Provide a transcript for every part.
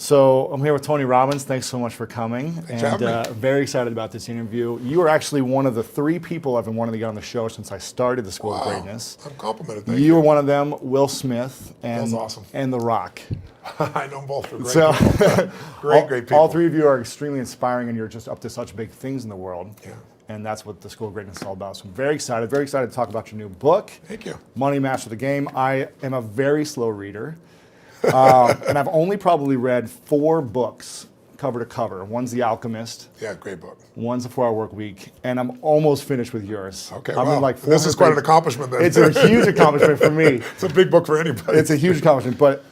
So I'm here with Tony Robbins. Thanks so much for coming. Thanks for having me. Very excited about this interview. You are actually one of the 3 people I've been wanting to get on the show since I started the School of Greatness. I'm complimented. Thank You were one of them, Will Smith, and Will's awesome. and The Rock. I know them both for great people. Great people. All 3 of you are extremely inspiring, and you're just up to such big things in the world. Yeah. And that's what the School of Greatness is all about. So I'm very excited to talk about your new book. Thank you. Money Master the Game. I am a very slow reader. And I've only probably read 4 books cover to cover. One's The Alchemist. Yeah, great book. One's The 4-Hour Work Week. And I'm almost finished with yours. Okay, I'm well, in like this is quite an accomplishment then. It's a huge accomplishment for me. It's a big book for anybody. It's a huge accomplishment, but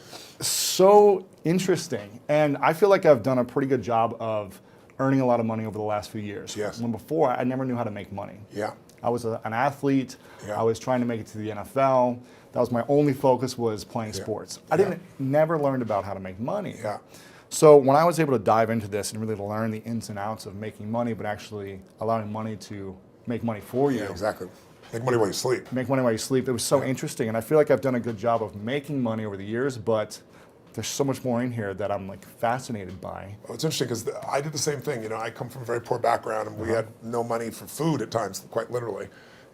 so interesting. And I feel like I've done a pretty good job of earning a lot of money over the last few years. Yes. When before, I never knew how to make money. Yeah. I was an athlete. Yeah. I was trying to make it to the NFL. That was my only focus, was playing sports. I never learned about how to make money. Yeah. So when I was able to dive into this and really learn the ins and outs of making money, but actually allowing money to make money for you. Yeah, exactly. Make money while you sleep. Make money while you sleep. It was so interesting. And I feel like I've done a good job of making money over the years, but there's so much more in here that I'm like fascinated by. Well, it's interesting because I did the same thing. You know, I come from a very poor background, and we had no money for food at times, quite literally,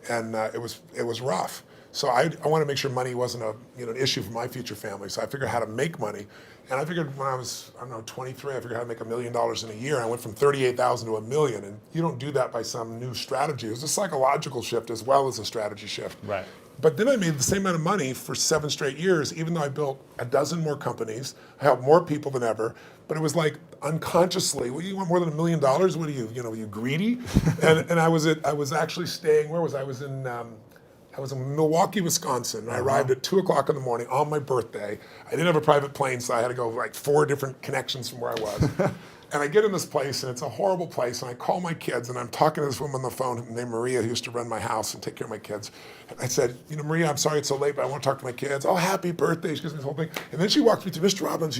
and it was rough. So I want to make sure money wasn't an issue for my future family. So I figured out how to make money, and I figured when I was 23, I figured how to make $1 million in a year. And I went from 38,000 to $1 million, and you don't do that by some new strategy. It was a psychological shift as well as a strategy shift. Right. But then I made the same amount of money for 7 straight years, even though I built a dozen more companies. I helped more people than ever. But it was like unconsciously, well, you want more than $1 million? What are you, are you greedy? and I was actually staying, where was I? I was in Milwaukee, Wisconsin. And I arrived at 2 o'clock in the morning on my birthday. I didn't have a private plane, so I had to go like 4 different connections from where I was. And I get in this place, and it's a horrible place, and I call my kids, and I'm talking to this woman on the phone named Maria, who used to run my house and take care of my kids. And I said, Maria, I'm sorry it's so late, but I want to talk to my kids. Oh, happy birthday. She gives me this whole thing. And then she walks me to Mr. Robbins,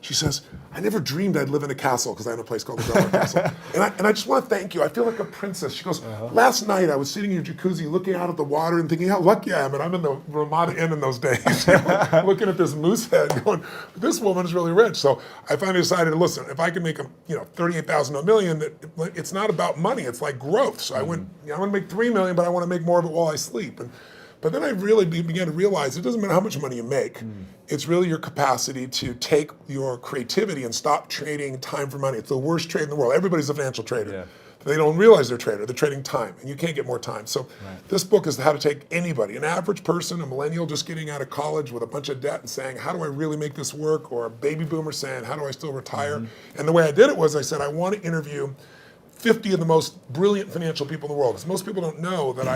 she says, I never dreamed I'd live in a castle, because I have a place called the Delaware Castle. And I just want to thank you. I feel like a princess. She goes, last night I was sitting in your jacuzzi looking out at the water and thinking how lucky I am. And I'm in the Ramada Inn in those days, looking at this moose head going, this woman is really rich. So I finally decided, listen, if I can make 38,000 to $1 million, it's not about money, it's like growth. So I went, I want to make $3 million, but I want to make more of it while I sleep. But then I really began to realize it doesn't matter how much money you make. It's really your capacity to take your creativity and stop trading time for money. It's the worst trade in the world. Everybody's a financial trader. Yeah. They don't realize they're a trader. They're trading time, and you can't get more time. So this book is how to take anybody, an average person, a millennial just getting out of college with a bunch of debt and saying, how do I really make this work? Or a baby boomer saying, how do I still retire? And the way I did it was I said, I want to interview 50 of the most brilliant financial people in the world. Because most people don't know that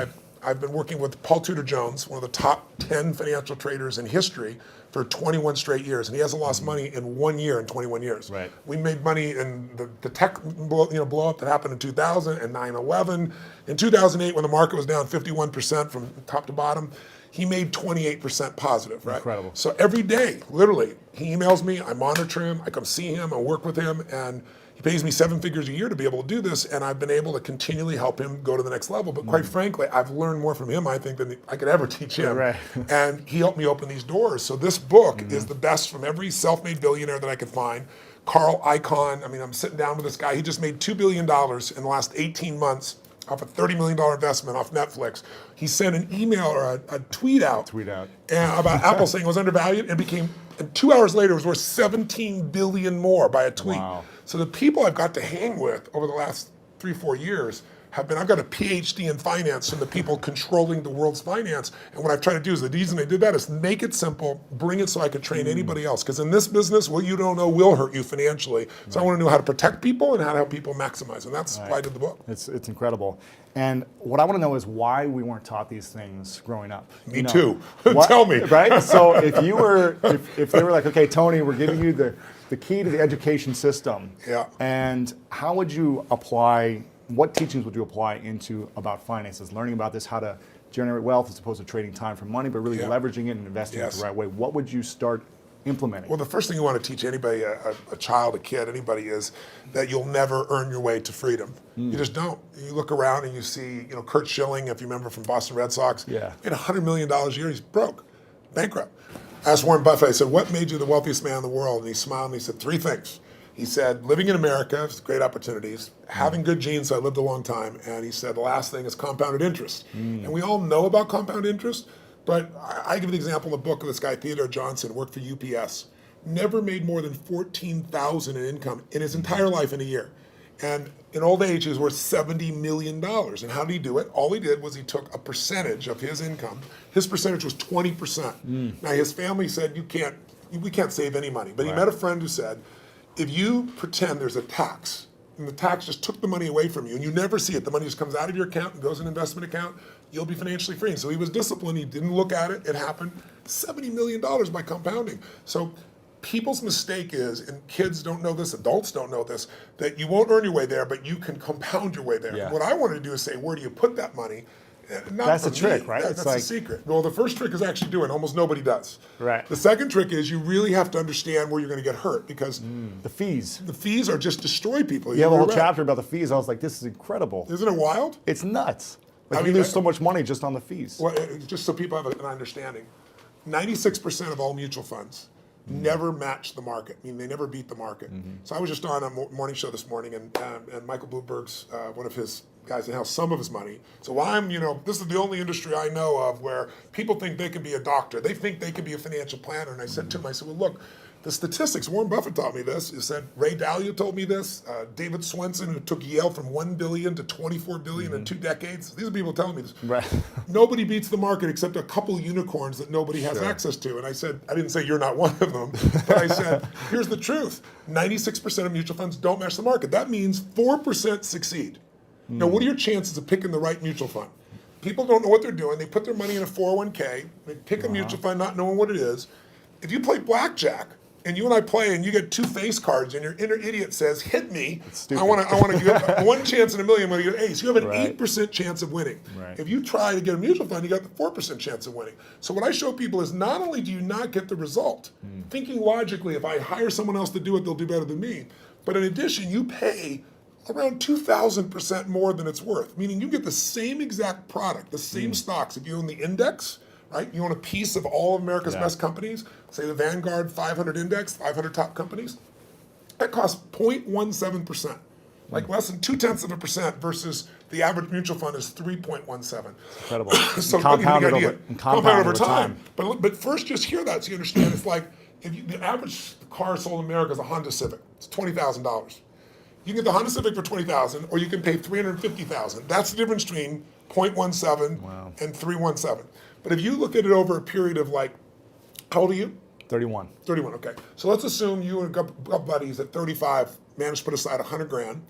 I've been working with Paul Tudor Jones, one of the top 10 financial traders in history, for 21 straight years, and he hasn't lost money in 1 year in 21 years. Right. We made money in the tech blow up that happened in 2000 and 9/11. In 2008, when the market was down 51% from top to bottom, he made 28% positive, right? Incredible. So every day, literally, he emails me, I monitor him, I come see him, I work with him, and he pays me 7 figures a year to be able to do this, and I've been able to continually help him go to the next level. But quite frankly, I've learned more from him, I think, than I could ever teach him. Right. And he helped me open these doors. So this book is the best from every self-made billionaire that I could find. Carl Icahn, I'm sitting down with this guy. He just made $2 billion in the last 18 months off a $30 million investment off Netflix. He sent an email or a tweet out about Apple saying it was undervalued, and 2 hours later it was worth 17 billion more by a tweet. Wow. So the people I've got to hang with over the last 3-4 years I've got a PhD in finance from the people controlling the world's finance. And what I've tried to do is, the reason I did that is make it simple, bring it so I could train anybody else. Because in this business, what you don't know will hurt you financially. So I want to know how to protect people and how to help people maximize. And that's why I did the book. It's incredible. And what I want to know is why we weren't taught these things growing up. Me too. Tell me. Right? So if they were like, okay, Tony, we're giving you the key to the education system. Yeah. And how would you apply, what teachings would you apply into about finances, learning about this, how to generate wealth as opposed to trading time for money, but really leveraging it and investing it the right way? What would you start implementing? Well, the first thing you want to teach anybody, a child, a kid, anybody, is that you'll never earn your way to freedom. You just don't. You look around and you see, Curt Schilling, if you remember from Boston Red Sox, made $100 million a year. He's broke, bankrupt. I asked Warren Buffett, I said, what made you the wealthiest man in the world? And he smiled and he said 3 things. He said, living in America, great opportunities, having good genes, so I lived a long time, and he said the last thing is compounded interest. And we all know about compound interest, but I give the example in the book of this guy, Theodore Johnson, worked for UPS, never made more than $14,000 in income in his entire life in a year. And in old age, he was worth $70 million. And how did he do it? All he did was he took a percentage of his income. His percentage was 20%. Now, his family said, we can't save any money. But he met a friend who said, if you pretend there's a tax, and the tax just took the money away from you, and you never see it, the money just comes out of your account and goes in an investment account, you'll be financially free. And so he was disciplined. He didn't look at it. It happened. $70 million by compounding. So people's mistake is, and kids don't know this, adults don't know this, that you won't earn your way there, but you can compound your way there. Yeah. What I wanted to do is say, where do you put that money? Not that's the me. trick, right? That's the secret. Well, the first trick is actually doing. Almost nobody does. Right. The second trick is you really have to understand where you're going to get hurt, because the fees. the fees are just destroy people. You have a whole chapter about the fees. I was like, this is incredible. Isn't it wild? It's nuts. Like, I mean, you lose so much money just on the fees. Well, just so people have an understanding, 96% of all mutual funds never match the market. I mean, they never beat the market. So I was just on a morning show this morning, and Michael Bloomberg's one of his guys that has some of his money. So this is the only industry I know of where people think they can be a doctor. They think they can be a financial planner. And I said to him, I said, well, look, the statistics, Warren Buffett taught me this. He said, Ray Dalio told me this. David Swenson, who took Yale from $1 billion to $24 billion in 2 decades. These are people telling me this. Right. Nobody beats the market except a couple unicorns that nobody has access to. And I said, I didn't say you're not one of them, but I said, here's the truth. 96% of mutual funds don't match the market. That means 4% succeed. Now, what are your chances of picking the right mutual fund? People don't know what they're doing. They put their money in a 401k. They pick a mutual fund not knowing what it is. If you play blackjack, and you and I play, and you get 2 face cards, and your inner idiot says, hit me, I want to give 1 chance in a million, I'm going to get an ace. You have an 8% chance of winning. Right. If you try to get a mutual fund, you got the 4% chance of winning. So what I show people is not only do you not get the result, thinking logically, if I hire someone else to do it, they'll do better than me, but in addition, you pay around 2,000% more than it's worth, meaning you get the same exact product, the same stocks. If you own the index, right? You own a piece of all of America's best companies, say the Vanguard 500 index, 500 top companies, that costs 0.17%, like less than 0.2% versus the average mutual fund is 3.17. Incredible. So compounded over time. But first, just hear that so you understand. It's like the average car sold in America is a Honda Civic. It's $20,000. You can get the Honda Civic for $20,000, or you can pay $350,000. That's the difference between 0.17 and 317. But if you look at it over a period of how old are you? 31. 31, okay. So let's assume you and a couple buddies at 35 managed to put aside $100,000,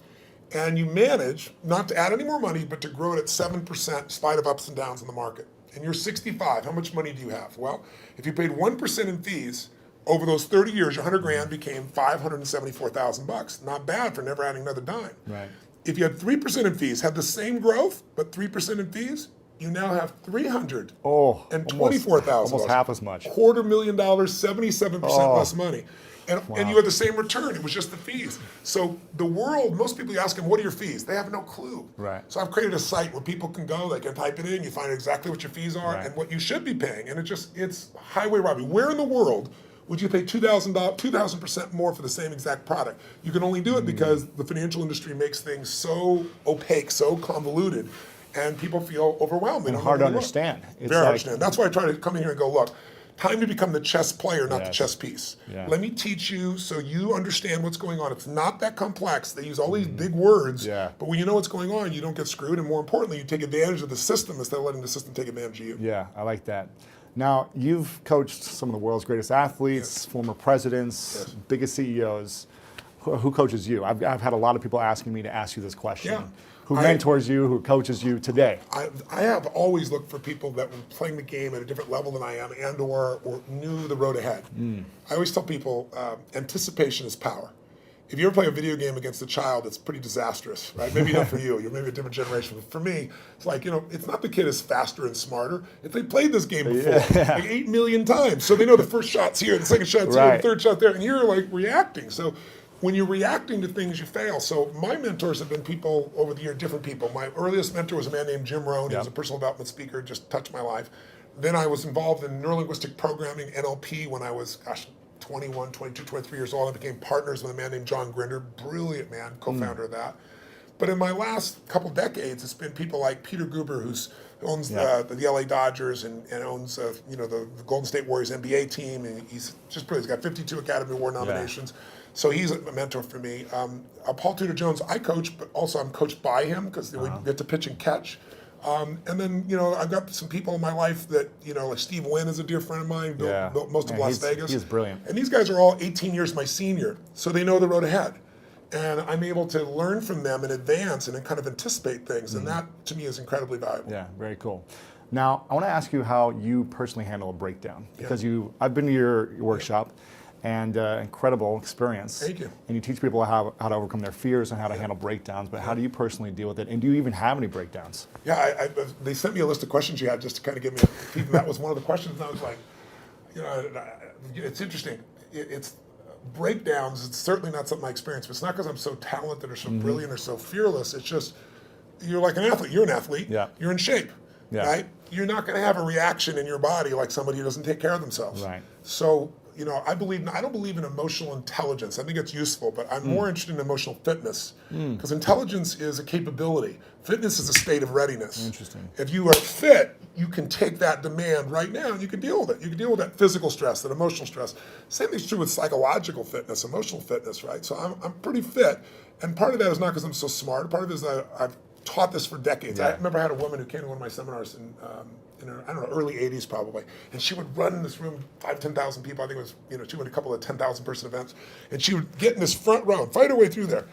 and you manage not to add any more money, but to grow it at 7% in spite of ups and downs in the market. And you're 65, how much money do you have? Well, if you paid 1% in fees, over those 30 years, your $100,000 became $574,000. Not bad for never adding another dime. Right. If you had 3% in fees, had the same growth, but 3% in fees, you now have $324,000. Almost half as much. $250,000, 77% less money. And you had the same return. It was just the fees. So the world, most people, you ask them, what are your fees? They have no clue. Right. So I've created a site where people can go, they can type it in, you find exactly what your fees are and what you should be paying. And it's highway robbery. Where in the world would you pay 2,000% more for the same exact product? You can only do it because the financial industry makes things so opaque, so convoluted, and people feel overwhelmed. And hard to understand. Very hard to understand. That's why I try to come in here and go, look, time to become the chess player, not the chess piece. Yeah. Let me teach you so you understand what's going on. It's not that complex. They use all these big words, but when you know what's going on, you don't get screwed, and more importantly, you take advantage of the system instead of letting the system take advantage of you. Yeah, I like that. Now, you've coached some of the world's greatest athletes, former presidents, biggest CEOs. Who coaches you? I've had a lot of people asking me to ask you this question. Yeah. Who mentors you, who coaches you today? I have always looked for people that were playing the game at a different level than I am and or knew the road ahead. I always tell people, anticipation is power. If you ever play a video game against a child, it's pretty disastrous, right? Maybe not for you. You're maybe a different generation. But for me, it's like, it's not the kid is faster and smarter. If they played this game before, like 8 million times. So they know the first shot's here, the second shot's here, the third shot there, and you're like reacting. So when you're reacting to things, you fail. So my mentors have been people over the year, different people. My earliest mentor was a man named Jim Rohn. He was a personal development speaker, just touched my life. Then I was involved in neurolinguistic programming, NLP, when I was, 21, 22, 23 years old. I became partners with a man named John Grinder, brilliant man, co-founder of that. But in my last couple decades, it's been people like Peter Guber, who owns the LA Dodgers and owns the Golden State Warriors NBA team, and he's just brilliant. He's got 52 Academy Award nominations. So he's a mentor for me. Paul Tudor Jones, I coach, but also I'm coached by him because we get to pitch and catch. And then, I've got some people in my life that, like Steve Wynn is a dear friend of mine, built most of Las Vegas. He's brilliant. And these guys are all 18 years my senior, so they know the road ahead. And I'm able to learn from them in advance and then kind of anticipate things. And that, to me, is incredibly valuable. Yeah, very cool. Now, I want to ask you how you personally handle a breakdown. Because I've been to your workshop, and incredible experience. Thank you. And you teach people how to overcome their fears and how to handle breakdowns, but how do you personally deal with it? And do you even have any breakdowns? Yeah, they sent me a list of questions you had just to kind of give me a peek, and that was one of the questions, and I was like, it's interesting. It's breakdowns, it's certainly not something I experience, but it's not because I'm so talented or so brilliant or so fearless. It's just, you're like an athlete. You're an athlete. Yeah. You're in shape, right? You're not going to have a reaction in your body like somebody who doesn't take care of themselves. Right. So, I don't believe in emotional intelligence. I think it's useful, but I'm more interested in emotional fitness, because intelligence is a capability. Fitness is a state of readiness. Interesting. If you are fit, you can take that demand right now and you can deal with it. You can deal with that physical stress, that emotional stress. Same thing's true with psychological fitness, emotional fitness, right? So I'm pretty fit, and part of that is not because I'm so smart. Part of it is that I've taught this for decades. I remember I had a woman who came to one of my seminars in early 80s probably, and she would run in this room, 10,000 people. I think it was, she went a couple of 10,000 person events, and she would get in this front row and fight her way through there.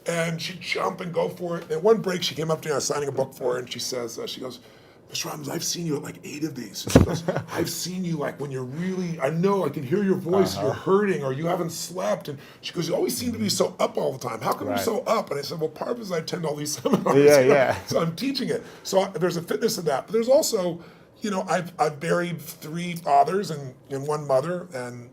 And she'd jump and go for it. And at one break, she came up to me, I was signing a book for her, and she says, she goes, Mr. Robbins, I've seen you at like 8 of these. She goes, I've seen you like when you're really, I know, I can hear your voice, you're hurting, or you haven't slept. And she goes, you always seem to be so up all the time. How come you're so up? And I said, well, part of it is I attend all these seminars. So I'm teaching it. So there's a fitness to that. But there's also, I've buried 3 fathers and 1 mother, and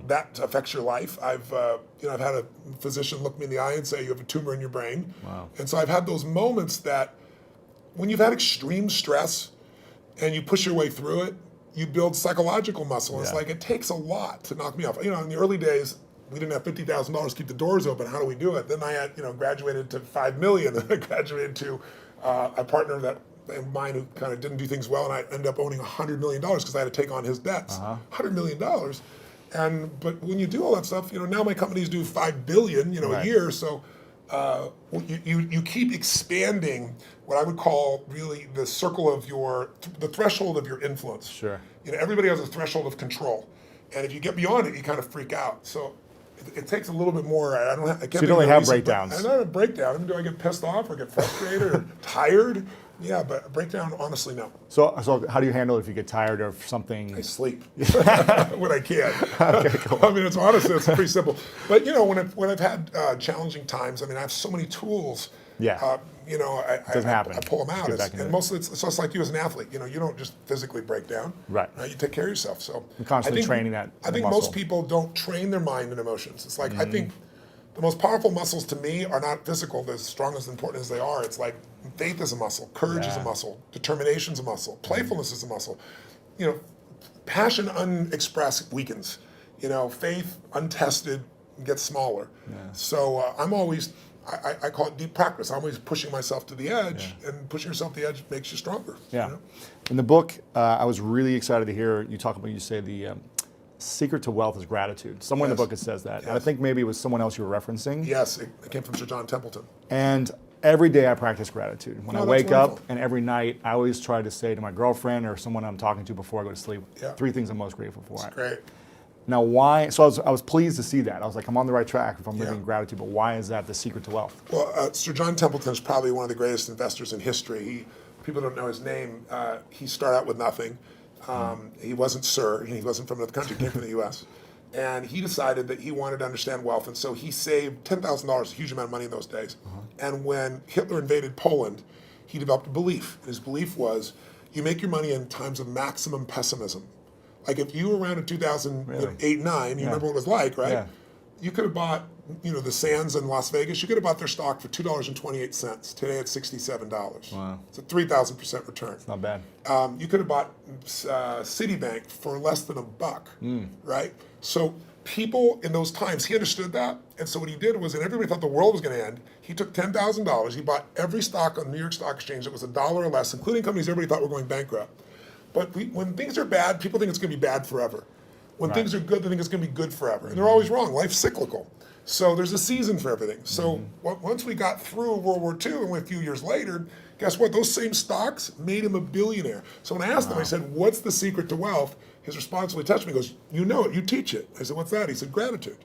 that affects your life. I've had a physician look me in the eye and say you have a tumor in your brain. Wow. And so I've had those moments that when you've had extreme stress and you push your way through it, you build psychological muscle. It's like it takes a lot to knock me off. In the early days, we didn't have $50,000 to keep the doors open. How do we do it? Then I had graduated to $5 million. Then I graduated to a partner of mine who kind of didn't do things well, and I ended up owning $100 million because I had to take on his debts. $100 million. But when you do all that stuff, now my companies do $5 billion, a year. So you keep expanding what I would call really the circle of the threshold of your influence. Sure. Everybody has a threshold of control, and if you get beyond it, you kind of freak out. So it takes a little bit more. I can't. So you don't really have breakdowns. I don't have a breakdown. Do I get pissed off or get frustrated or tired? Yeah, but a breakdown, honestly, no. So how do you handle it if you get tired of something? I sleep when I can. Okay, cool. I mean, it's pretty simple. But when I've had challenging times, I have so many tools. Yeah. I pull them out. And mostly it's just like you as an athlete. You don't just physically break down. Right. You take care of yourself. So you're constantly training that. I think most people don't train their mind and emotions. It's like I think the most powerful muscles to me are not physical, as strong as important as they are. It's like faith is a muscle, courage is a muscle, determination is a muscle, playfulness is a muscle. Passion unexpressed weakens. Faith untested gets smaller. Yeah. So I'm always, I call it deep practice. I'm always pushing myself to the edge, and pushing yourself to the edge makes you stronger. Yeah. In the book, I was really excited to hear you talk about, you say the secret to wealth is gratitude. Somewhere in the book it says that. And I think maybe it was someone else you were referencing. Yes, it came from Sir John Templeton. And every day I practice gratitude. When I wake up, and every night I always try to say to my girlfriend or someone I'm talking to before I go to sleep, 3 things I'm most grateful for. That's great. Now why, so I was pleased to see that. I was like, I'm on the right track if I'm living in gratitude, but why is that the secret to wealth? Well, Sir John Templeton is probably one of the greatest investors in history. People don't know his name. He started out with nothing. He wasn't Sir, he wasn't from another country, he came from the US. And he decided that he wanted to understand wealth, and so he saved $10,000, a huge amount of money in those days. And when Hitler invaded Poland, he developed a belief. His belief was, you make your money in times of maximum pessimism. Like if you were around in 2008, 9, you remember what it was like, right? Yeah. You could have bought the Sands in Las Vegas, you could have bought their stock for $2.28. Today it's $67. Wow. It's a 3,000% return. It's not bad. You could have bought Citibank for less than $1, right? So people in those times, he understood that. And so what he did was, and everybody thought the world was going to end, he took $10,000, he bought every stock on the New York Stock Exchange that was $1 or less, including companies everybody thought were going bankrupt. But when things are bad, people think it's going to be bad forever. When things are good, they think it's going to be good forever. And they're always wrong. Life's cyclical. So there's a season for everything. So once we got through World War II and a few years later, guess what? Those same stocks made him a billionaire. So when I asked him, I said, what's the secret to wealth? His response really touched me. He goes, you know it, you teach it. I said, what's that? He said, gratitude.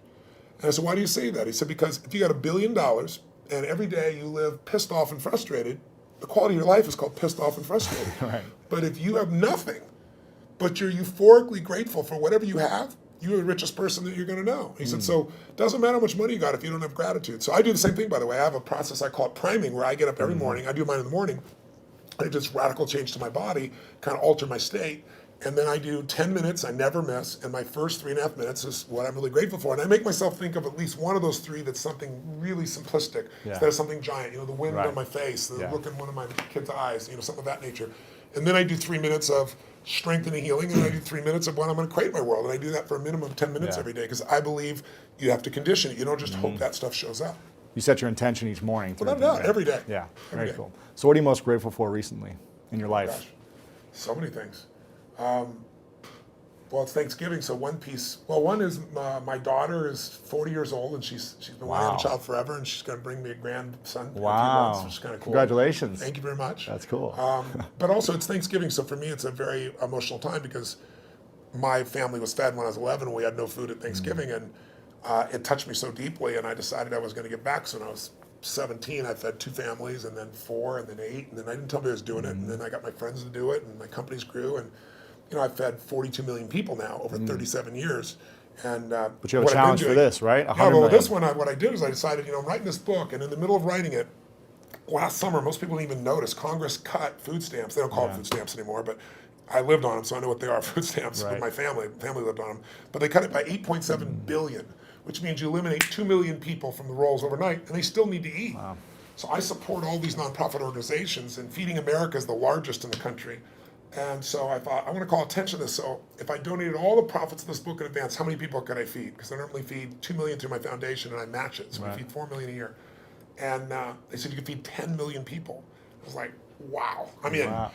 And I said, why do you say that? He said, because if you got $1 billion and every day you live pissed off and frustrated, the quality of your life is called pissed off and frustrated. Right. But if you have nothing, but you're euphorically grateful for whatever you have, you're the richest person that you're going to know. He said, so it doesn't matter how much money you got if you don't have gratitude. So I do the same thing, by the way. I have a process I call it priming, where I get up every morning. I do mine in the morning. I do this radical change to my body, kind of alter my state. And then I do 10 minutes, I never miss. And my first 3.5 minutes is what I'm really grateful for. And I make myself think of at least one of those three that's something really simplistic instead of something giant. The wind on my face, the look in one of my kids' eyes, something of that nature. And then I do 3 minutes of strength and healing, and I do 3 minutes of what I'm going to create my world. And I do that for a minimum of 10 minutes every day, because I believe you have to condition it. You don't just hope that stuff shows up. You set your intention each morning. Without a doubt, every day. Yeah, every very day. cool. So what are you most grateful for recently in your life? Gosh, so many things. Well, it's Thanksgiving, so one piece. Well, one is my daughter is 40 years old, and she's been wanting a child forever, and she's going to bring me a grandson in a few months, which is kind of cool. Congratulations. Thank you very much. That's cool. But also, it's Thanksgiving, so for me, it's a very emotional time, because my family was fed when I was 11, and we had no food at Thanksgiving, and it touched me so deeply, and I decided I was going to give back. So when I was 17, I fed 2 families, and then 4, and then 8, and then I didn't tell me I was doing it, and then I got my friends to do it, and my companies grew, and I've fed 42 million people now over 37 years. And but you have a challenge for this, right? Yeah, well, this one, what I did is I decided, I'm writing this book, and in the middle of writing it, last summer, most people didn't even notice, Congress cut food stamps. They don't call it food stamps anymore, but I lived on them, so I know what they are, food stamps, with my family. Family lived on them. But they cut it by 8.7 billion, which means you eliminate 2 million people from the rolls overnight, and they still need to eat. Wow. So I support all these nonprofit organizations, and Feeding America is the largest in the country. And so I thought, I want to call attention to this. So if I donated all the profits of this book in advance, how many people could I feed? Because I normally feed 2 million through my foundation, and I match it. So we feed 4 million a year. And they said you could feed 10 million people. I was like, wow, I'm in. Wow.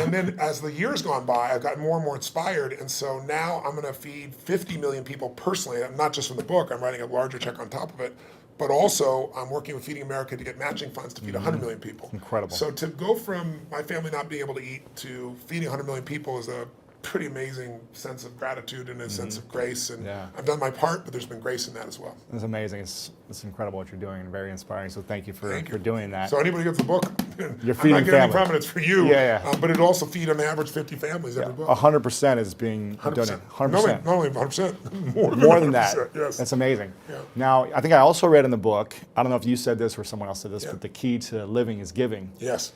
and then as the years gone by, I've gotten more and more inspired. And so now I'm going to feed 50 million people personally, not just from the book. I'm writing a larger check on top of it. But also, I'm working with Feeding America to get matching funds to feed 100 million people. Incredible. So to go from my family not being able to eat to feeding 100 million people is a pretty amazing sense of gratitude and a sense of grace. And I've done my part, but there's been grace in that as well. It's amazing. It's incredible what you're doing, and very inspiring. So thank you for doing that. So anybody gets the book, You're feeding I'm not getting any families. from it. It's for you. Yeah. But it also feed on average 50 families every book. 100% is being donated. 100%. Not only 100%, More than that. Yes. That's amazing. Yeah. Now, I think I also read in the book, I don't know if you said this or someone else said this, but the key to living is giving. Yes.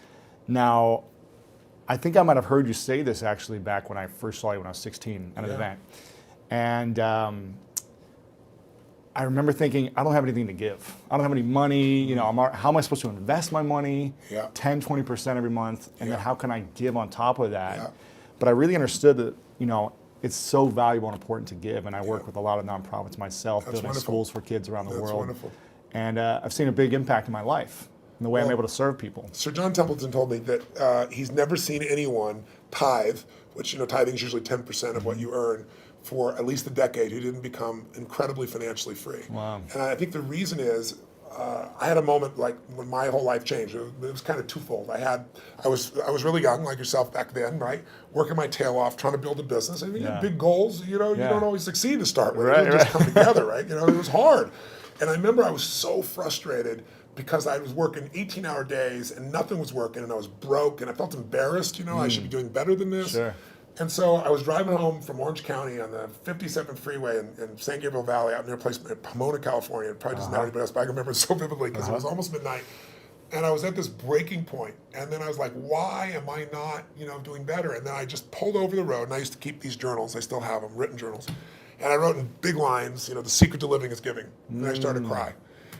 Now, I think I might have heard you say this actually back when I first saw you when I was 16 at an event. And I remember thinking, I don't have anything to give. I don't have any money. How am I supposed to invest my money? 10, 20% every month. And then how can I give on top of that? But I really understood that, it's so valuable and important to give. And I work with a lot of nonprofits myself, building schools for kids around the world. That's wonderful. And I've seen a big impact in my life, in the way I'm able to serve people. Sir John Templeton told me that he's never seen anyone tithe, which, tithing is usually 10% of what you earn, for at least a decade, who didn't become incredibly financially free. Wow. And I think the reason is, I had a moment like when my whole life changed. It was kind of twofold. I was really young, like yourself back then, right? Working my tail off, trying to build a business. I mean, you have big goals, you don't always succeed to start with. It doesn't just come together, right? It was hard. And I remember I was so frustrated because I was working 18-hour days and nothing was working, and I was broke, and I felt embarrassed, I should be doing better than this. Sure. And so I was driving home from Orange County on the 57 freeway in San Gabriel Valley, out near a place in Pomona, California. It probably doesn't matter anybody else, but I can remember it so vividly because it was almost midnight. And I was at this breaking point. And then I was like, why am I not, doing better? And then I just pulled over the road, and I used to keep these journals. I still have them, written journals. And I wrote in big lines, the secret to living is giving. And I started to cry.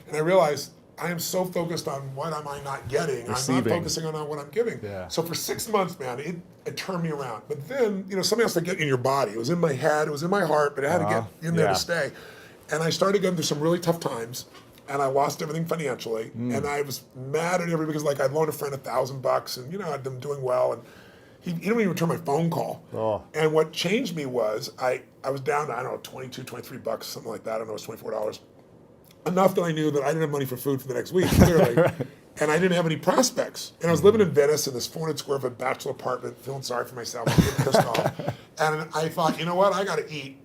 And I realized I am so focused on what am I not getting. Receiving. I'm not focusing on what I'm giving. Yeah. So for 6 months, man, it turned me around. But then, something else to get in your body. It was in my head, it was in my heart, but it had to get in there to stay. And I started going through some really tough times, and I lost everything financially. And I was mad at everybody because I'd loaned a friend $1,000 and, I'd been doing well. And he didn't even return my phone call. Oh. And what changed me was I was down to, I don't know, $22, $23, something like that. I don't know, it was $24. Enough that I knew that I didn't have money for food for the next week, clearly. And I didn't have any prospects. And I was living in Venice in this 400 square foot bachelor apartment, feeling sorry for myself, getting pissed off. And I thought, you know what, I got to eat.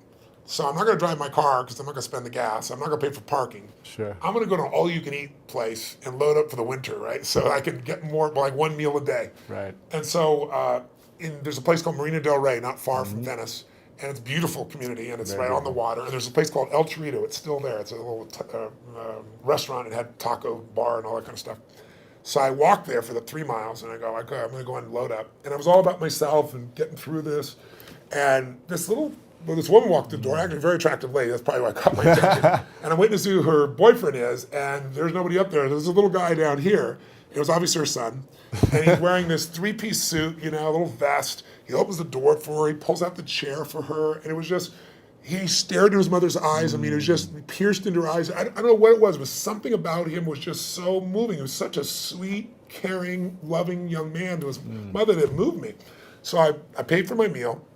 So I'm not going to drive my car because I'm not going to spend the gas. I'm not going to pay for parking. Sure. I'm going to go to an all-you-can-eat place and load up for the winter, right? So I can get more, like one meal a day. Right. And so there's a place called Marina del Rey, not far from Venice. And it's a beautiful community, and it's right on the water. And there's a place called El Chorrito. It's still there. It's a little restaurant. It had taco bar and all that kind of stuff. So I walked there for the 3 miles, and I go, okay, I'm going to go and load up. And it was all about myself and getting through this. And this woman walked through the door, actually a very attractive lady. That's probably why I caught my attention. And I'm waiting to see who her boyfriend is, and there's nobody up there. There's a little guy down here. It was obviously her son. And he's wearing this 3-piece suit, a little vest. He opens the door for her. He pulls out the chair for her. And it was just, he stared into his mother's eyes. I mean, it was just pierced into her eyes. I don't know what it was, but something about him was just so moving. He was such a sweet, caring, loving young man to his mother that moved me. So I paid for my meal.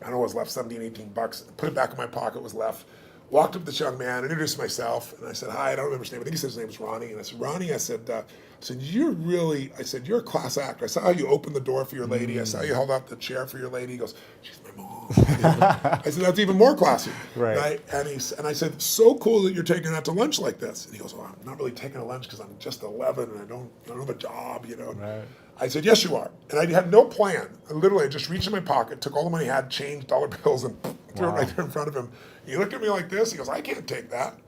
I don't know what was left, 17, $18. Put it back in my pocket, was left. Walked up to this young man, introduced myself, and I said, hi, I don't remember his name. I think he said his name was Ronnie. And I said, Ronnie, I said, you're a class actor. I saw how you opened the door for your lady. I saw you held out the chair for your lady. He goes, she's my mom. I said, that's even more classy. Right. And I said, so cool that you're taking her out to lunch like this. And he goes, well, I'm not really taking her lunch because I'm just 11 and I don't have a job, Right. I said, yes, you are. And I had no plan. I just reached in my pocket, took all the money I had, changed dollar bills, and threw it right there in front of him. He looked at me like this. He goes, I can't take that.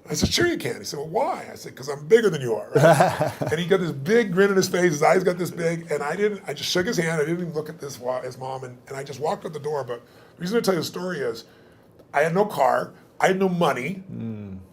I said, sure you can. He said, well, why? I said, because I'm bigger than you are. Right? And he got this big grin on his face. His eyes got this big. And I just shook his hand. I didn't even look at his mom. And I just walked out the door. But the reason I tell you the story is I had no car. I had no money.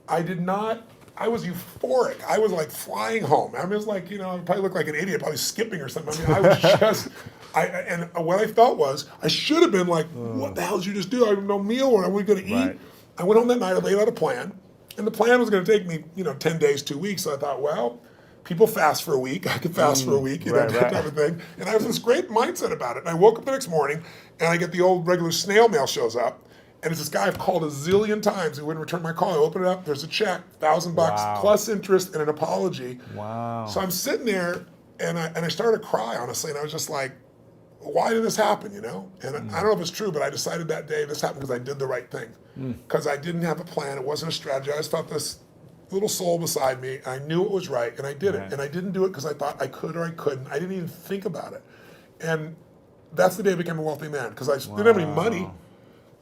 I was euphoric. I was like flying home. I was like, I probably looked like an idiot, probably skipping or something. I mean, I was just, and what I felt was, I should have been like, what the hell did you just do? I have no meal, or are we going to eat? Right. I went home that night, I laid out a plan, and the plan was going to take me, 10 days, 2 weeks. So I thought, well, people fast for a week. I could fast for a week, that type of thing. And I have this great mindset about it. And I woke up the next morning, and I get the old regular snail mail shows up. And it's this guy I've called a zillion times who wouldn't return my call. I open it up, there's a check, $1,000 plus interest and an apology. Wow. So I'm sitting there and I started to cry, honestly, and I was just like, why did this happen, And I don't know if it's true, but I decided that day this happened because I did the right thing. Because I didn't have a plan, it wasn't a strategy. I just felt this little soul beside me. I knew it was right, and I did it. And I didn't do it because I thought I could or I couldn't. I didn't even think about it. And that's the day I became a wealthy man, because I didn't have any money.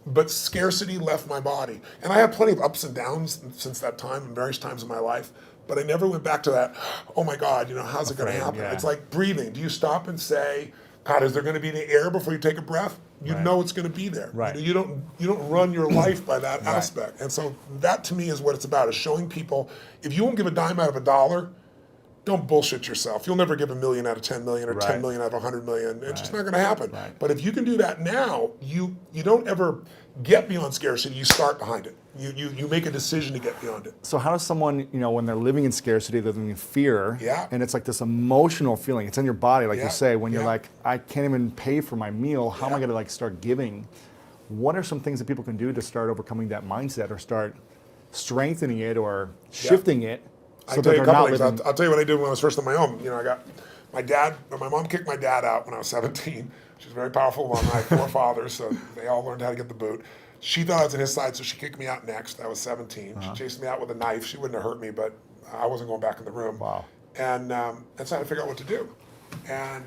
But scarcity left my body. And I had plenty of ups and downs since that time in various times in my life, but I never went back to that, oh my God, how's it going to happen? Yeah. It's like breathing. Do you stop and say, God, is there going to be any air before you take a breath? You know it's going to be there. Right. You don't run your life by that aspect. And so that to me is what it's about, is showing people, if you won't give a dime out of $1, don't bullshit yourself. You'll never give $1 million out of 10 million or 10 million out of 100 million. It's just not going to happen. Right. But if you can do that now, you don't ever get beyond scarcity. You start behind it. You make a decision to get beyond it. So how does someone, when they're living in scarcity, they're living in fear, and it's like this emotional feeling, it's in your body, like you say, when you're like, I can't even pay for my meal, how am I going to start giving? What are some things that people can do to start overcoming that mindset, or start strengthening it, or shifting it? So I'll tell you a couple things. I'll tell you what I did when I was first on my own. I got my mom kicked my dad out when I was 17. She was a very powerful woman. I had 4 fathers, so they all learned how to get the boot. She thought I was on his side, so she kicked me out next. I was 17. She chased me out with a knife. She wouldn't have hurt me, but I wasn't going back in the room. Wow. And so I had to figure out what to do. And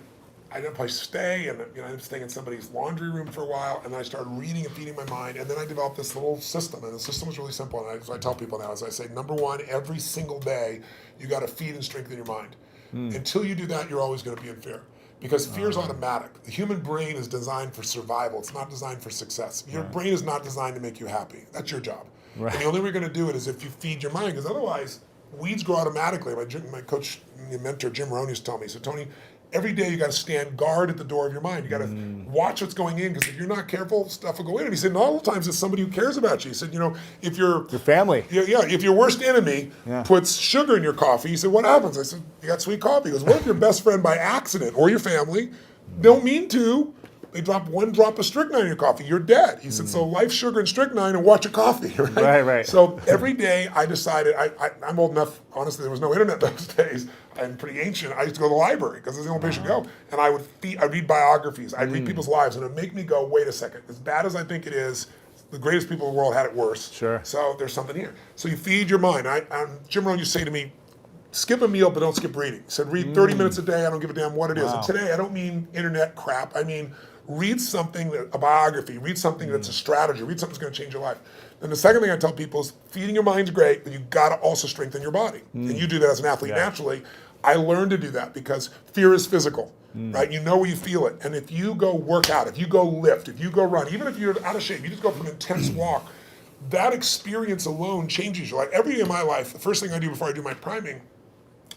I didn't place to stay, and I was staying in somebody's laundry room for a while, and then I started reading and feeding my mind, and then I developed this little system, and the system was really simple, and I tell people now, as I say, number one, every single day, you got to feed and strengthen your mind. Until you do that, you're always going to be in fear. Because fear is automatic. The human brain is designed for survival. It's not designed for success. Your brain is not designed to make you happy. That's your job. Right. And the only way you're going to do it is if you feed your mind, because otherwise, weeds grow automatically. My coach, my mentor, Jim Rohn, used to tell me, so Tony, every day you got to stand guard at the door of your mind. You got to watch what's going in, because if you're not careful, stuff will go in. And he said, not all the times it's somebody who cares about you. He said, if your family, if your worst enemy puts sugar in your coffee, he said, what happens? I said, you got sweet coffee. He goes, what if your best friend by accident, or your family, don't mean to, they drop one drop of strychnine in your coffee, you're dead. He said, so life, sugar, and strychnine, and watch your coffee, right? Right. So every day I decided, I'm old enough, honestly, there was no internet those days. I'm pretty ancient. I used to go to the library because it's the only place you go. And I'd read biographies. I'd read people's lives, and it'd make me go, wait a second, as bad as I think it is, the greatest people in the world had it worse. Sure. So there's something here. So you feed your mind. Jim Rohn used to say to me, skip a meal, but don't skip reading. He said, read 30 minutes a day. I don't give a damn what it is. And today, I don't mean internet crap. I mean, read something, a biography, read something that's a strategy, read something that's going to change your life. And the second thing I tell people is feeding your mind's great, but you got to also strengthen your body. And you do that as an athlete naturally. I learned to do that because fear is physical, right? You know where you feel it. And if you go work out, if you go lift, if you go run, even if you're out of shape, you just go for an intense walk, that experience alone changes your life. Every day of my life, the first thing I do before I do my priming,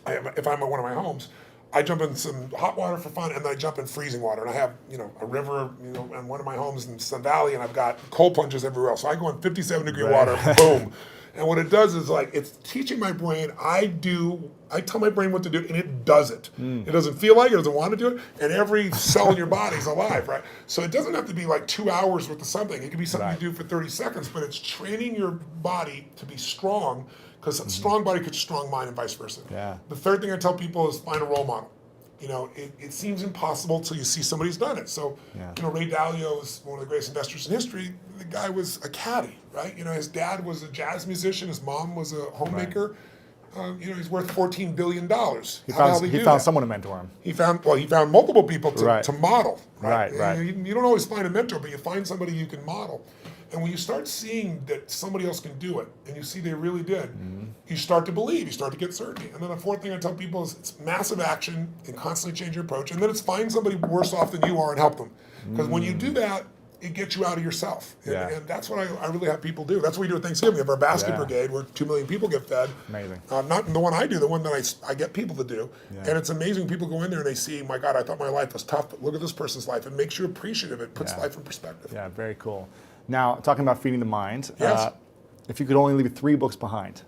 if I'm at one of my homes, I jump in some hot water for fun, and then I jump in freezing water. And I have, a river, in one of my homes in Sun Valley, and I've got cold plunges everywhere else. So I go in 57-degree water, boom. And what it does is it's teaching my brain, I tell my brain what to do, and it does it. It doesn't feel like it, doesn't want to do it, and every cell in your body is alive, right? So it doesn't have to be 2 hours worth of something. It can be something you do for 30 seconds, but it's training your body to be strong, because a strong body creates a strong mind and vice versa. Yeah. The third thing I tell people is find a role model. It seems impossible till you see somebody who's done it. So, Ray Dalio is one of the greatest investors in history. The guy was a caddy, right? His dad was a jazz musician. His mom was a homemaker. He's worth $14 billion. He found someone to mentor him. He found multiple people to model. Right. You don't always find a mentor, but you find somebody you can model. And when you start seeing that somebody else can do it, and you see they really did, you start to believe, you start to get certainty. And then the fourth thing I tell people is it's massive action and constantly change your approach. And then it's find somebody worse off than you are and help them. Because when you do that, it gets you out of yourself. And that's what I really have people do. That's what we do at Thanksgiving. We have our basket brigade where 2 million people get fed. Amazing. Not the one I do, the one that I get people to do. And it's amazing. People go in there and they see, my God, I thought my life was tough, but look at this person's life. It makes you appreciative. It puts life in perspective. Yeah, very cool. Now, talking about feeding the mind, Yes. if you could only leave 3 books behind,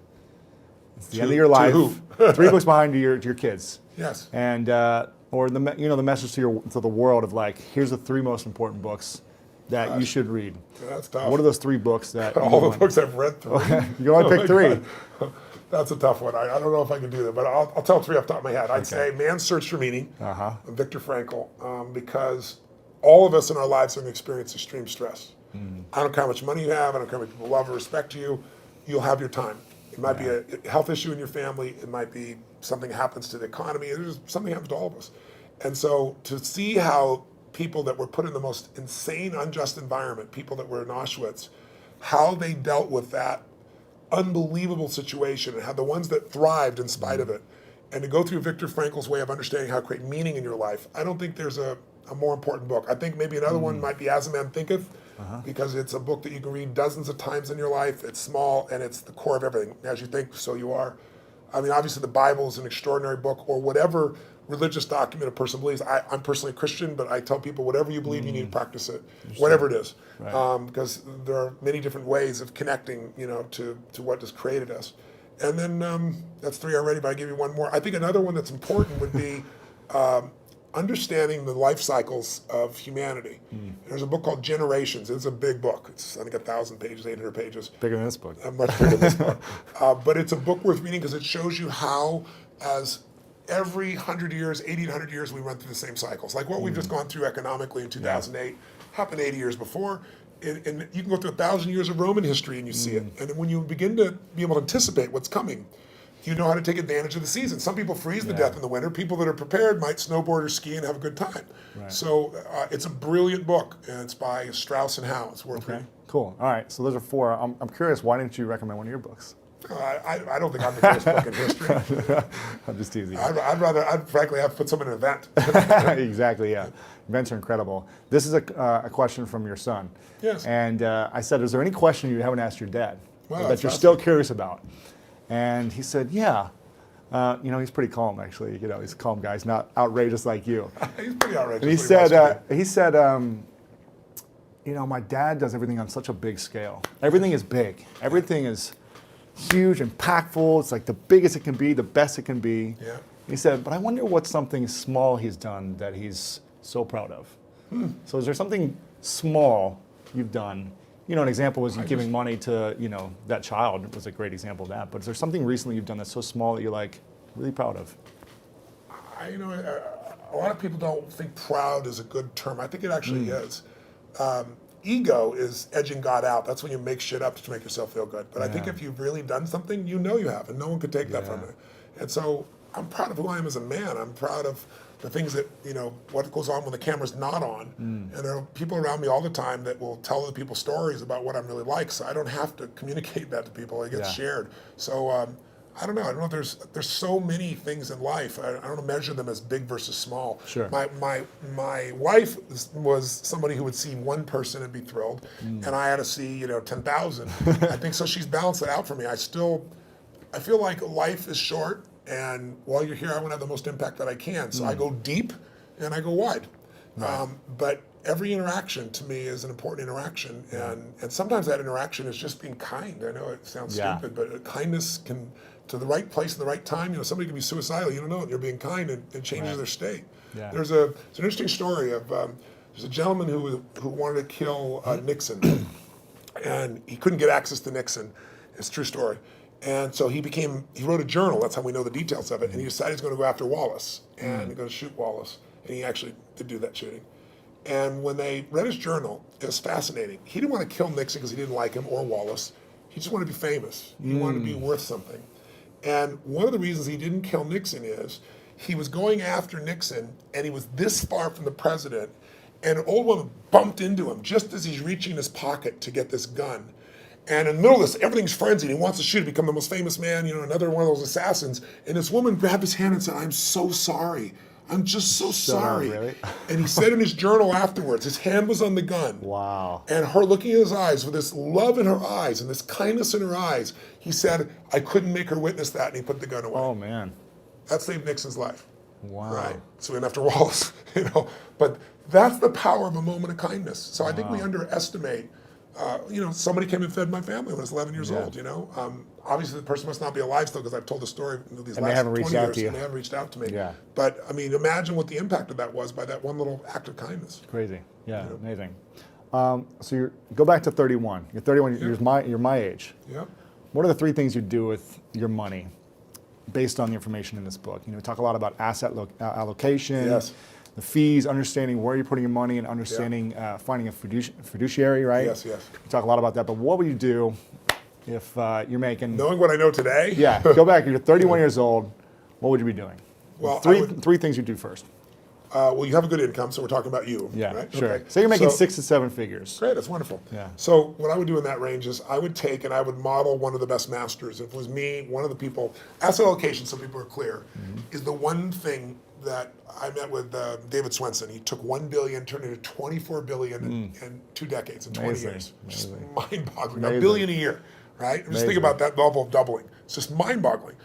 it's the end of your life. To who? 3 books behind to your kids. Yes. And or the message to the world of here's the 3 most important books that you should read. That's tough. What are those 3 books that all the books I've read through? You can only pick 3. That's a tough one. I don't know if I can do that, but I'll tell 3 off the top of my head. I'd say Man's Search for Meaning, Viktor Frankl, because all of us in our lives are going to experience extreme stress. I don't care how much money you have. I don't care how many people love or respect you. You'll have your time. It might be a health issue in your family. It might be something happens to the economy. There's something happens to all of us. And so to see how people that were put in the most insane, unjust environment, people that were in Auschwitz, how they dealt with that unbelievable situation and how the ones that thrived in spite of it, and to go through Viktor Frankl's way of understanding how to create meaning in your life, I don't think there's a more important book. I think maybe another one might be As a Man Thinketh, because it's a book that you can read dozens of times in your life. It's small, and it's the core of everything. As you think, so you are. I mean, obviously the Bible is an extraordinary book, or whatever religious document a person believes. I'm personally a Christian, but I tell people whatever you believe, you need to practice it, whatever it is. Because there are many different ways of connecting, to what has created us. And then that's 3 already, but I give you one more. I think another one that's important would be understanding the life cycles of humanity. There's a book called Generations. It's a big book. It's, I think, 1,000 pages, 800 pages. Bigger than this book. Much bigger than this book. But it's a book worth reading because it shows you how, as every 100 years, 80 to 100 years, we run through the same cycles. Like what we've just gone through economically in 2008 happened 80 years before. And you can go through 1,000 years of Roman history and you see it. And then when you begin to be able to anticipate what's coming, you know how to take advantage of the season. Some people freeze to death in the winter. People that are prepared might snowboard or ski and have a good time. So it's a brilliant book, and it's by Strauss and Howe. It's worth reading. Cool. All right. So those are 4. I'm curious. Why didn't you recommend one of your books? I don't think I'm the greatest book in history. I'm just teasing. I'd frankly have put some in an event. Exactly, yeah. Events are incredible. This is a question from your son. Yes. And I said, is there any question you haven't asked your dad Wow, that you're still curious about? And he said, yeah. He's pretty calm, actually. He's a calm guy. He's not outrageous like you. He's pretty outrageous. And he said, my dad does everything on such a big scale. Everything is big. Everything is huge, impactful. It's like the biggest it can be, the best it can be. Yeah. He said, but I wonder what something small he's done that he's so proud of. So is there something small you've done? An example was you giving money to, that child was a great example of that. But is there something recently you've done that's so small that you're like really proud of? A lot of people don't think proud is a good term. I think it actually is. Ego is edging God out. That's when you make shit up to make yourself feel good. But I think if you've really done something, you have, and no one could take that from you. And so I'm proud of who I am as a man. I'm proud of the things that, what goes on when the camera's not on. And there are people around me all the time that will tell other people stories about what I'm really like. So I don't have to communicate that to people. It gets shared. So I don't know. I don't know. There's so many things in life. I don't measure them as big versus small. Sure. My wife was somebody who would see one person and be thrilled, and I had to see 10,000. I think so. She's balanced it out for me. I feel like life is short, and while you're here, I want to have the most impact that I can. So I go deep and I go wide. Right. But every interaction to me is an important interaction, and sometimes that interaction is just being kind. I know it sounds stupid, but kindness can, to the right place at the right time. Somebody can be suicidal, you don't know it, you're being kind, and it changes their state. Yeah. There's an interesting story of there's a gentleman who wanted to kill Nixon, and he couldn't get access to Nixon. It's a true story. And so he wrote a journal, that's how we know the details of it, and he decided he's going to go after Wallace, and he's going to shoot Wallace, and he actually did do that shooting. And when they read his journal, it was fascinating. He didn't want to kill Nixon because he didn't like him or Wallace. He just wanted to be famous. He wanted to be worth something. And one of the reasons he didn't kill Nixon is he was going after Nixon, and he was this far from the president, and an old woman bumped into him just as he's reaching in his pocket to get this gun. And in the middle of this, everything's frenzied. He wants to shoot, become the most famous man, another one of those assassins. And this woman grabbed his hand and said, "I'm so sorry. I'm just so sorry." Really? And he said in his journal afterwards, his hand was on the gun. Wow. And her looking in his eyes with this love in her eyes and this kindness in her eyes, he said, "I couldn't make her witness that," and he put the gun away. Oh, man. That saved Nixon's life. Wow. Right. So we went after Wallace, But that's the power of a moment of kindness. So I think we underestimate. Somebody came and fed my family when I was 11 years old, Obviously, the person must not be alive still because I've told the story these last 20 years, and they haven't reached out to me. Yeah. But, imagine what the impact of that was by that one little act of kindness. Crazy. Yeah, amazing. So you go back to 31. You're 31, you're my age. Yep. What are the three things you do with your money based on the information in this book? We talk a lot about asset allocation. Yes. The fees, understanding where you're putting your money, and understanding finding a fiduciary, right? Yes, yes. We talk a lot about that, but what would you do if you're making... Knowing what I know today? Yeah, go back, you're 31 years old, what would you be doing? Well, three things you do first. You have a good income, so we're talking about you, yeah, right? Sure. Okay. So you're making 6 to 7 figures. Great, that's wonderful. Yeah. So what I would do in that range is I would take and I would model one of the best masters. If it was me, one of the people... Asset allocation, so people are clear, is the one thing that I met with David Swenson. He took $1 billion, turned it into $24 billion in 2 decades, in 20 years. Just mind-boggling. $1 billion a year, right? Just think about that level of doubling. It's just mind-boggling.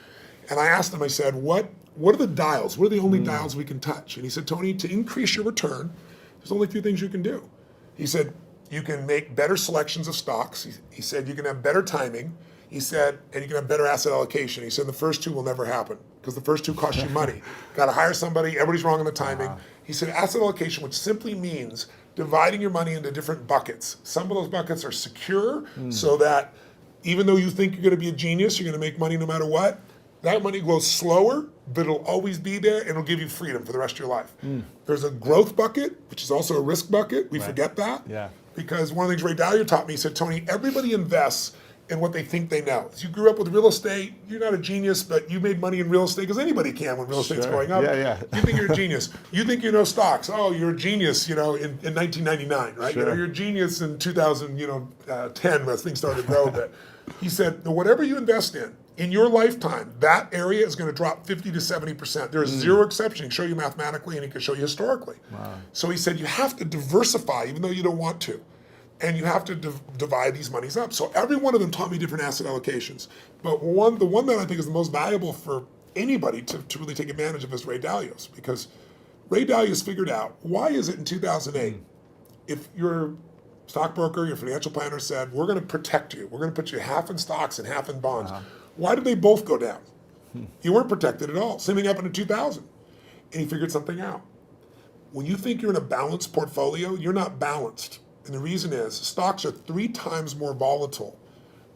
And I asked him, I said, what are the dials? What are the only dials we can touch? And he said, Tony, to increase your return, there's only a few things you can do. He said, you can make better selections of stocks. He said, you can have better timing. He said, and you can have better asset allocation. He said, the first two will never happen because the first two cost you money. Got to hire somebody. Everybody's wrong on the timing. He said, asset allocation, which simply means dividing your money into different buckets. Some of those buckets are secure so that even though you think you're going to be a genius, you're going to make money no matter what, that money grows slower, but it'll always be there and it'll give you freedom for the rest of your life. There's a growth bucket, which is also a risk bucket. We forget that. Yeah. Because one of the things Ray Dalio taught me, he said, Tony, everybody invests and what they think they know. If you grew up with real estate, you're not a genius, but you made money in real estate because anybody can when real estate's going up. Yeah. You think you're a genius. You think you know stocks. Oh, you're a genius, in 1999, right? Sure. You're a genius in 2010 when things started to grow a bit. He said, whatever you invest in your lifetime, that area is going to drop 50 to 70%. There's zero exception. He can show you mathematically and he can show you historically. Wow. So he said, you have to diversify even though you don't want to. And you have to divide these monies up. So every one of them taught me different asset allocations. But the one that I think is the most valuable for anybody to really take advantage of is Ray Dalio's. Because Ray Dalio's figured out, why is it in 2008, if your stockbroker, your financial planner said, we're going to protect you. We're going to put you half in stocks and half in bonds. Why did they both go down? You weren't protected at all. Same thing happened in 2000. And he figured something out. When you think you're in a balanced portfolio, you're not balanced. And the reason is stocks are 3 times more volatile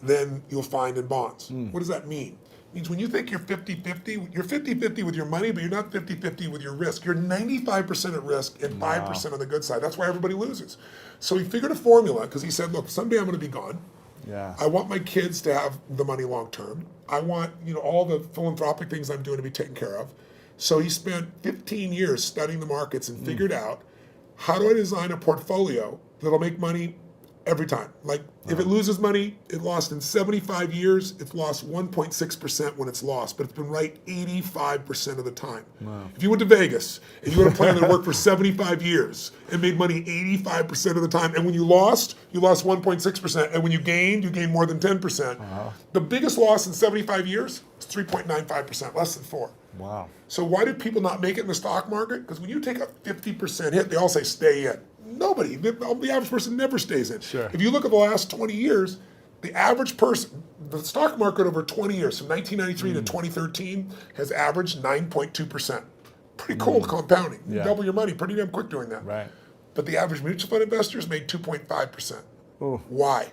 than you'll find in bonds. What does that mean? It means when you think you're 50-50, you're 50-50 with your money, but you're not 50-50 with your risk. You're 95% at risk and 5% on the good side. That's why everybody loses. So he figured a formula because he said, look, someday I'm going to be gone. Yeah. I want my kids to have the money long term. I want all the philanthropic things I'm doing to be taken care of. So he spent 15 years studying the markets and figured out, how do I design a portfolio that'll make money every time? Like if it loses money, it lost in 75 years, it's lost 1.6% when it's lost, but it's been right 85% of the time. Wow. If you went to Vegas and you had a plan that worked for 75 years and made money 85% of the time, and when you lost 1.6%, and when you gained more than 10%. The biggest loss in 75 years is 3.95%, less than 4. Wow. So why did people not make it in the stock market? Because when you take a 50% hit, they all say stay in. Nobody, the average person never stays in. Sure. If you look at the last 20 years, the average person, the stock market over 20 years, from 1993 to 2013, has averaged 9.2%. Pretty cool compounding. You double your money pretty damn quick doing that. Right. But the average mutual fund investors made 2.5%. Ooh. Why?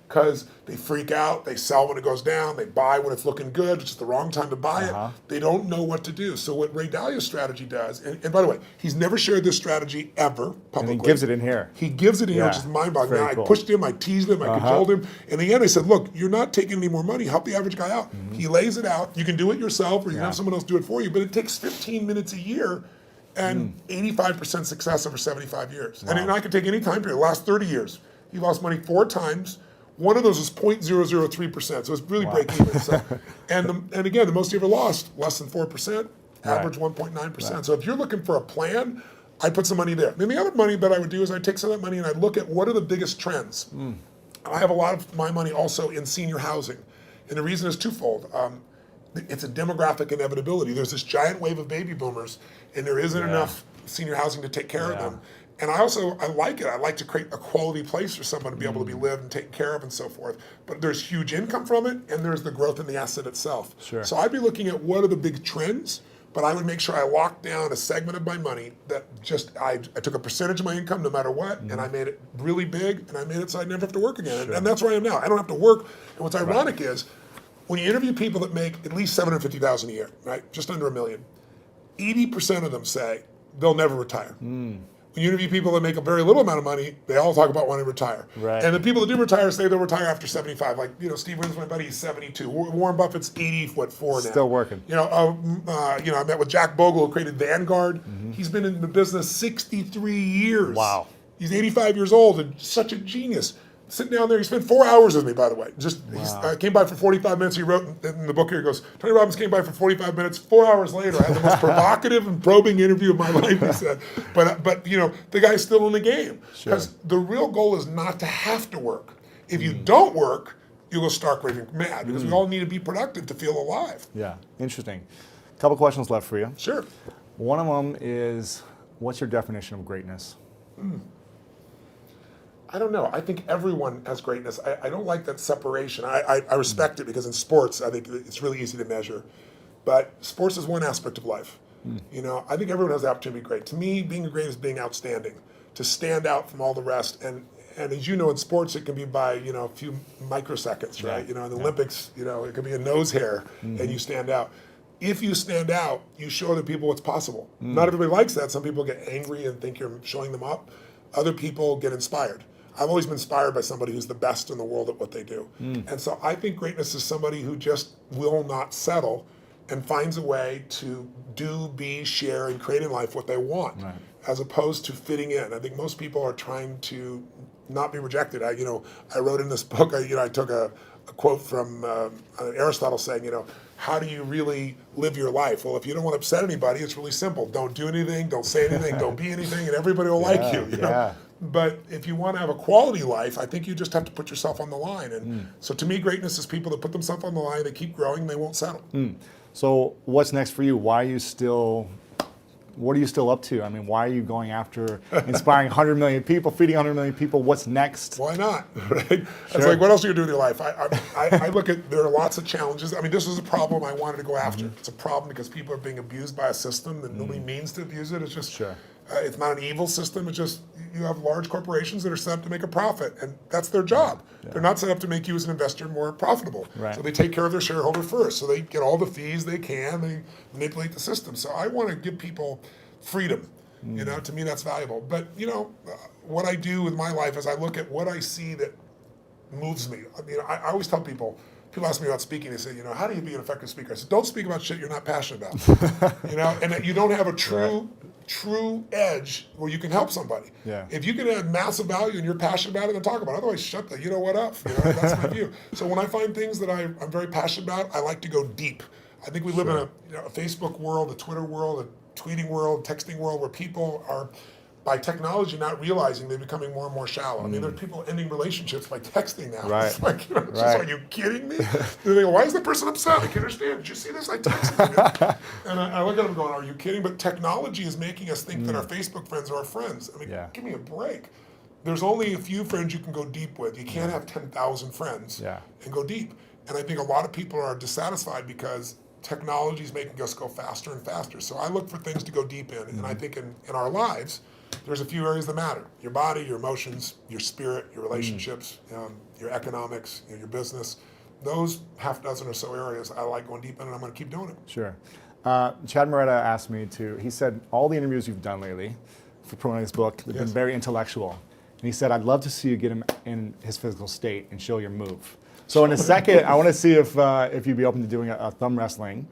Because they freak out, they sell when it goes down, they buy when it's looking good, which is the wrong time to buy it. They don't know what to do. So what Ray Dalio's strategy does, and by the way, he's never shared this strategy ever publicly. And he gives it in here. He gives it in here, which is mind-boggling. Very cool. I pushed him, I teased him, I cajoled him. In the end, I said, look, you're not taking any more money. Help the average guy out. He lays it out. You can do it yourself, or you can have someone else do it for you, but it takes 15 minutes a year and 85% success over 75 years. Wow. And I could take any time period. The last 30 years, he lost money 4 times. One of those is 0.003%, so it's really break even. So, and again, the most he ever lost, less than 4%, average 1.9%. Right. So if you're looking for a plan, I'd put some money there. And the other money that I would do is I'd take some of that money and I'd look at what are the biggest trends. I have a lot of my money also in senior housing. And the reason is twofold. It's a demographic inevitability. There's this giant wave of baby boomers, and there isn't enough senior housing to take care of them. And I like it. I like to create a quality place for someone to be able to be lived and taken care of and so forth. But there's huge income from it, and there's the growth in the asset itself. Sure. So I'd be looking at what are the big trends, but I would make sure I locked down a segment of my money that I took a percentage of my income no matter what, and I made it really big, and I made it so I'd never have to work again. Sure. And that's where I am now. I don't have to work. And what's ironic is, when you interview people that make at least $750,000 a year, right, just under $1 million, 80% of them say they'll never retire. When you interview people that make a very little amount of money, they all talk about wanting to retire. Right. And the people that do retire say they'll retire after 75. Like, Steve Wynn's my buddy, he's 72. Warren Buffett's 84 now. Still working. I met with Jack Bogle, who created Vanguard. He's been in the business 63 years. Wow. He's 85 years old and such a genius. Sitting down there, he spent 4 hours with me, by the way. He came by for 45 minutes. He wrote in the book here, he goes, Tony Robbins came by for 45 minutes. 4 hours later, I had the most provocative and probing interview of my life, he said. But the guy's still in the game. Because the real goal is not to have to work. If you don't work, you'll go stark raving mad, because we all need to be productive to feel alive. Yeah, interesting. A couple questions left for you. Sure. One of them is, what's your definition of greatness? I don't know. I think everyone has greatness. I don't like that separation. I respect it, because in sports, I think it's really easy to measure. But sports is one aspect of life. I think everyone has the opportunity to be great. To me, being great is being outstanding, to stand out from all the rest. And as you know, in sports, it can be by a few microseconds, right? In the Olympics, it could be a nose hair, and you stand out. If you stand out, you show other people what's possible. Not everybody likes that. Some people get angry and think you're showing them up. Other people get inspired. I've always been inspired by somebody who's the best in the world at what they do. And so I think greatness is somebody who just will not settle and finds a way to do, be, share, and create in life what they want, as opposed to fitting in. I think most people are trying to not be rejected. I wrote in this book, I took a quote from Aristotle saying, how do you really live your life? Well, if you don't want to upset anybody, it's really simple. Don't do anything, don't say anything, don't be anything, and everybody will like you. Know? But if you want to have a quality life, I think you just have to put yourself on the line. And so to me, greatness is people that put themselves on the line, they keep growing, they won't settle. So what's next for you? What are you still up to? I mean, why are you going after inspiring 100 million people, feeding 100 million people? What's next? Why not? Right? It's like, what else are you going to do with your life? I look at, there are lots of challenges. I mean, this was a problem I wanted to go after. It's a problem because people are being abused by a system that nobody means to abuse it. It's just, it's not an evil system. It's just, you have large corporations that are set up to make a profit, and that's their job. They're not set up to make you as an investor more profitable. So they take care of their shareholder first. So they get all the fees they can. They manipulate the system. So I want to give people freedom. To me that's valuable. But what I do with my life is I look at what I see that moves me. I mean, I always tell people ask me about speaking, they say, how do you be an effective speaker? I said, don't speak about shit you're not passionate about. And that you don't have a true edge where you can help somebody. If you can add massive value and you're passionate about it, then talk about it. Otherwise, shut the what up. That's my view. So when I find things that I'm very passionate about, I like to go deep. I think we live in a Facebook world, a Twitter world, a tweeting world, texting world, where people are, by technology, not realizing they're becoming more and more shallow. I mean, there are people ending relationships by texting now. It's like, just, are you kidding me? They go, why is the person upset? I can't understand. Did you see this? I texted you. And I look at them going, are you kidding? But technology is making us think that our Facebook friends are our friends. I mean, give me a break. There's only a few friends you can go deep with. You can't have 10,000 friends and go deep. And I think a lot of people are dissatisfied because technology is making us go faster and faster. So I look for things to go deep in. And I think in our lives, there's a few areas that matter. Your body, your emotions, your spirit, your relationships, your economics, your business. Those half dozen or so areas I like going deep in, and I'm going to keep doing it. Sure. Chad Moretta asked me he said, all the interviews you've done lately for promoting this book have been very intellectual. And he said, I'd love to see you get him in his physical state and show your move. So in a second, I want to see if you'd be open to doing a thumb wrestling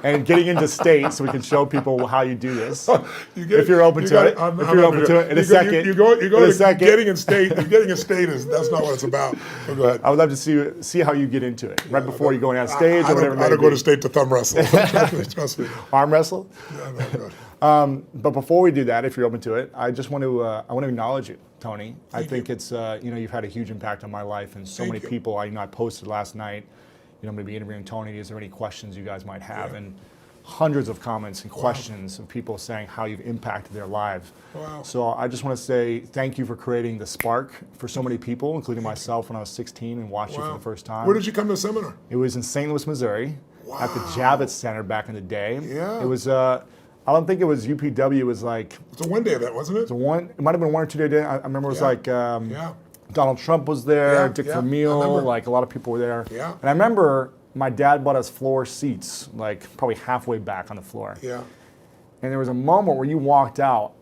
and getting into state so we can show people how you do this. If you're open to it. If you're open to it. In a second. You go to getting in state. Getting in state that's not what it's about. But go ahead. I would love to see how you get into it right before you're going on stage or whatever. I don't go to state to thumb wrestle. Trust me. Arm wrestle? Yeah, no. But before we do that, if you're open to it, I just want to acknowledge you, Tony. I think it's you've had a huge impact on my life and so many people. I posted last night. I'm going to be interviewing Tony. Is there any questions you guys might have? And hundreds of comments and questions of people saying how you've impacted their lives. So I just want to say thank you for creating the spark for so many people, including myself when I was 16 and watched you for the first time. Where did you come to the seminar? It was in St. Louis, Missouri, at the Javits Center back in the day. It was. I don't think it was UPW. It was like it's a one-day event, wasn't it? It might have been 1 or 2 day. I remember it was like. Donald Trump was there, Dick Vermeil, like a lot of people were there. And I remember my dad bought us floor seats, like probably halfway back on the floor. And there was a moment where you walked out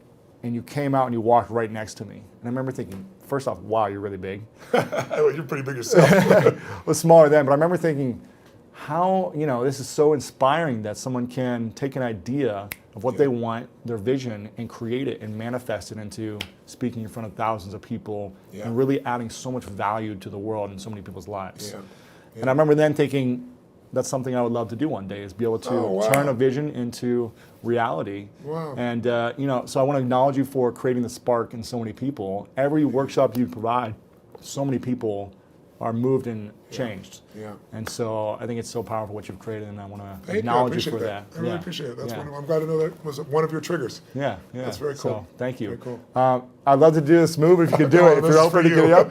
and you came out and you walked right next to me. And I remember thinking, first off, wow, you're really big. Well, you're pretty big yourself. I was smaller then, but I remember thinking, how, this is so inspiring that someone can take an idea of what they want, their vision, and create it and manifest it into speaking in front of thousands of people and really adding so much value to the world and so many people's lives. And I remember then thinking, that's something I would love to do one day, is be able to turn a vision into reality. And so I want to acknowledge you for creating the spark in so many people. Every workshop you provide, so many people are moved and changed. And so I think it's so powerful what you've created, and I want to acknowledge you for that. I really appreciate it. I'm glad to know that was one of your triggers. That's very cool. So, thank you. Very cool. I'd love to do this move if you could do it. If you're open to get it up.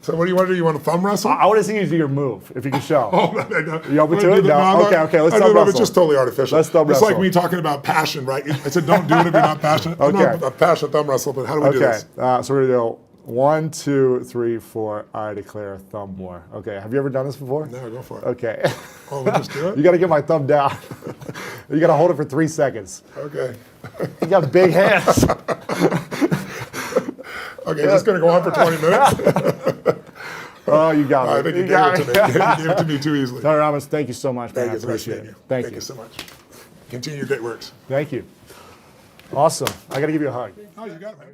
So what do you want to do? You want to thumb wrestle? I want to see you do your move, if you can show. No. You open to it? No. Okay. Let's thumb wrestle. It's just totally artificial. Let's thumb wrestle. It's like me talking about passion, right? I said don't do it if you're not passionate. I'm not a passionate thumb wrestle, but how do we do this? So we're going to do 1, 2, 3, 4. I declare thumb war. Okay. Have you ever done this before? No, go for it. Okay. Oh, we just do it? You got to get my thumb down. You got to hold it for 3 seconds. Okay. You got big hands. Okay, is this going to go on for 20 minutes? Oh, you got me. I think you gave got it to me. You gave it to me too easily. Dr. Robbins, thank you so much, man. Thank I you. appreciate it. Thank you so much. Continue your great works. Thank you. Awesome. I got to give you a hug. Oh, you got it, man.